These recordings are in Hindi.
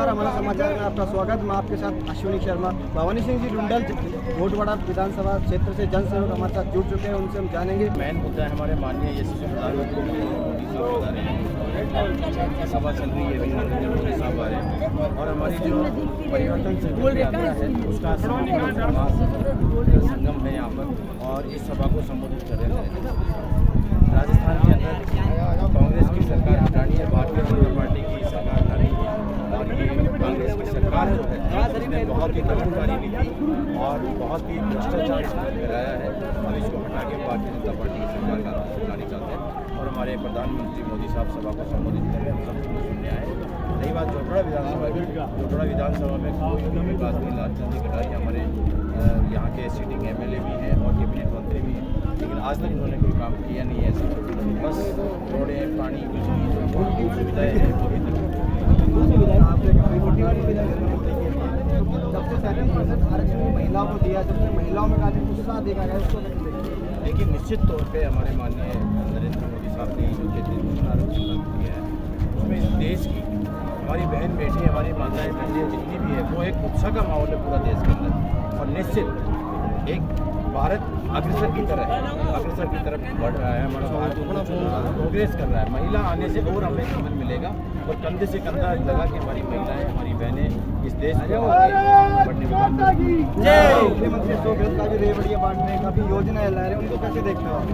नमस्कार, हमारा समाचार में आपका स्वागत। मैं आपके साथ अश्विनी शर्मा। भवानी सिंह जी रुंडल भोटवाड़ा विधानसभा क्षेत्र से जन सेवक हमारे साथ जुड़ चुके हैं, उनसे हम जानेंगे। मेन मुद्दा है हमारे माननीय यशस्वी प्रधानमंत्री मोदी साहब बता रहे हैं, सभा चल रही है, नरेंद्र मोदी साहब आ रहे हैं और हमारी जो परिवर्तन से यात्रा है उसका संगम है यहाँ पर और इस सभा को संबोधित कर रहे हैं। राजस्थान के अंदर कांग्रेस की सरकार हटानी है, भारतीय जनता पार्टी की सरकार हटानी है और ये कांग्रेस की सरकार जो है उसने बहुत ही दखलदारी नीति और बहुत ही भ्रष्टाचार कराया है। अब इसको हटा के भारतीय जनता पार्टी की सरकार का लानी चाहते हैं और हमारे प्रधानमंत्री मोदी साहब सभा को संबोधित कर रहे हैं, हम सब सुनने आए। रही बात चौटड़ा विधानसभा की, चौटड़ा विधानसभा में कोई भी विकास नहीं, लालचंद कटारिया हमारे यहाँ के सिटिंग एमएलए भी हैं और कैबिनेट मंत्री भी हैं, लेकिन आज तक इन्होंने कोई काम किया नहीं है। बस रोडें, पानी, बिजली जो मूलभूत सुविधाएँ हैं वो भी जब से 37% आरक्षण महिलाओं को दिया, जब से महिलाओं में काफी उत्साह देखा गया, उसको लेकिन निश्चित तौर पे हमारे माननीय नरेंद्र मोदी साहब ने जो 33% आरक्षण लागू किया है उसमें इस देश की हमारी बहन बेटी, हमारी माताएं बहनें जितनी भी है वो एक उत्साह का माहौल है पूरा देश के अंदर और निश्चित एक भारत अग्रसर की तरफ बढ़ रहा है। हमारा भारत प्रोग्रेस कर रहा है। महिला आने से और हमें समझ मिलेगा और कंधे से कंधा लगा कि हमारी महिलाएं, हमारी बहनें इस देश को आगे बढ़ने में मुख्यमंत्री अशोक गहलोत जी रेवड़ियाँ बांटने का भी योजना ला रहे हैं, उनको कैसे देखते हो आप?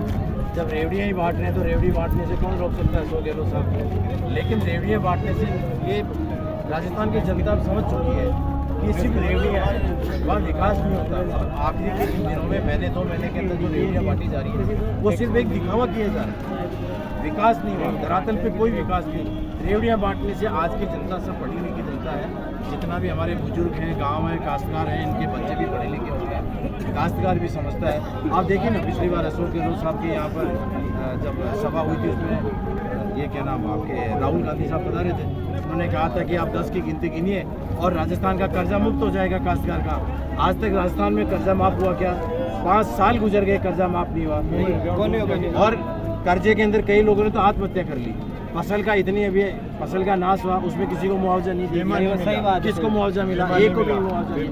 जब रेवड़ियाँ ही बांट रहे हैं तो रेवड़ी बांटने से कौन रोक सकता है अशोक गहलोत साहब को? लेकिन रेवड़ियाँ बांटने से ये राजस्थान की जनता समझ चुकी है कि सिर्फ रेवड़ियाँ हैं, वहाँ विकास नहीं होता। आखिरी के दिनों में महीने 2 महीने के अंदर जो रेवड़ियाँ बांटी जा रही है वो सिर्फ एक दिखावा किया जा रहा है, विकास नहीं हुआ, धरातल पे कोई विकास नहीं। रेवड़ियाँ बांटने से आज की जनता सब पढ़ी लिखी जनता है, जितना भी हमारे बुजुर्ग हैं, गाँव हैं, काश्तकार हैं, इनके बच्चे भी पढ़े लिखे होते हैं, काश्तकार भी समझता है। आप देखिए ना, पिछली बार अशोक गहलोत साहब के यहाँ पर जब सभा हुई थी उसमें ये क्या नाम आपके राहुल गांधी साहब बता रहे थे, उन्होंने कहा था कि आप 10 की गिनती गिनिए और राजस्थान का कर्जा मुक्त हो जाएगा काश्तकार का। आज तक राजस्थान में कर्जा माफ हुआ क्या? 5 साल गुजर गए, कर्जा माफ नहीं हुआ और कर्जे के अंदर कई लोगों ने तो आत्महत्या कर ली। फसल का इतनी अभी फसल का नाश हुआ, उसमें किसी को मुआवजा नहीं दिया। किसको मुआवजा मिला? एक को भी मुआवजा नहीं।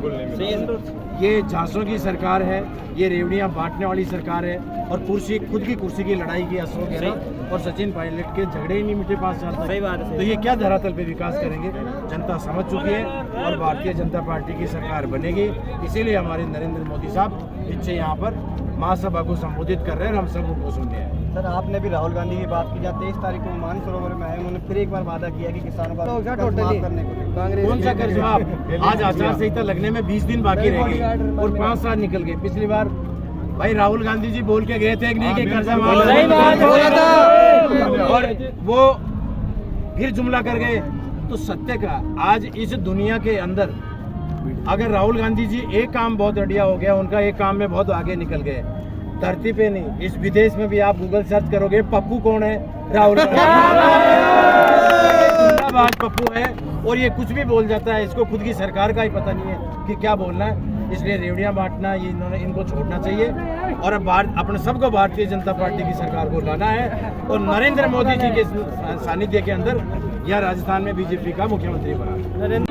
ये झांसों की सरकार है, ये रेवड़ियाँ बांटने वाली सरकार है और खुद की कुर्सी की लड़ाई की अशोक गहलोत और सचिन पायलट के झगड़े ही नहीं मिटे 5 साल तक। सही बात है। तो ये क्या धरातल पे विकास करेंगे? जनता समझ चुकी है और भारतीय जनता पार्टी की सरकार बनेगी। इसीलिए हमारे नरेंद्र मोदी साहब पीछे यहाँ पर महासभा को संबोधित कर रहे हैं और हम सब उनको सुन रहे हैं। सर, आपने भी राहुल गांधी की बात की, जहाँ 23 तारीख को मानसरोवर में आए, उन्होंने फिर एक बार वादा किया कि किसानों का कर्ज माफ करने को। कांग्रेस कौन सा कर्ज माफ? आज आचार संहिता लगने में 20 दिन बाकी रह गए और 5 साल निकल गए। पिछली बार भाई राहुल गांधी जी बोल के गए थे कि नहीं कि कर्जा माफ, और वो फिर जुमला कर गए। तो सत्य का आज इस दुनिया के अंदर अगर राहुल गांधी जी एक काम बहुत बढ़िया हो गया, उनका एक काम में बहुत आगे निकल गए, धरती पे नहीं इस विदेश में भी आप गूगल सर्च करोगे पप्पू कौन है? राहुल आज पप्पू है और ये कुछ भी बोल जाता है, इसको खुद की सरकार का ही पता नहीं है कि क्या बोलना है। इसलिए रेवड़ियाँ बांटना ये इनको छोड़ना चाहिए और अब अपने सबको भारतीय जनता पार्टी की सरकार को लाना है और नरेंद्र मोदी जी के सानिध्य के अंदर यह राजस्थान में बीजेपी का मुख्यमंत्री बना।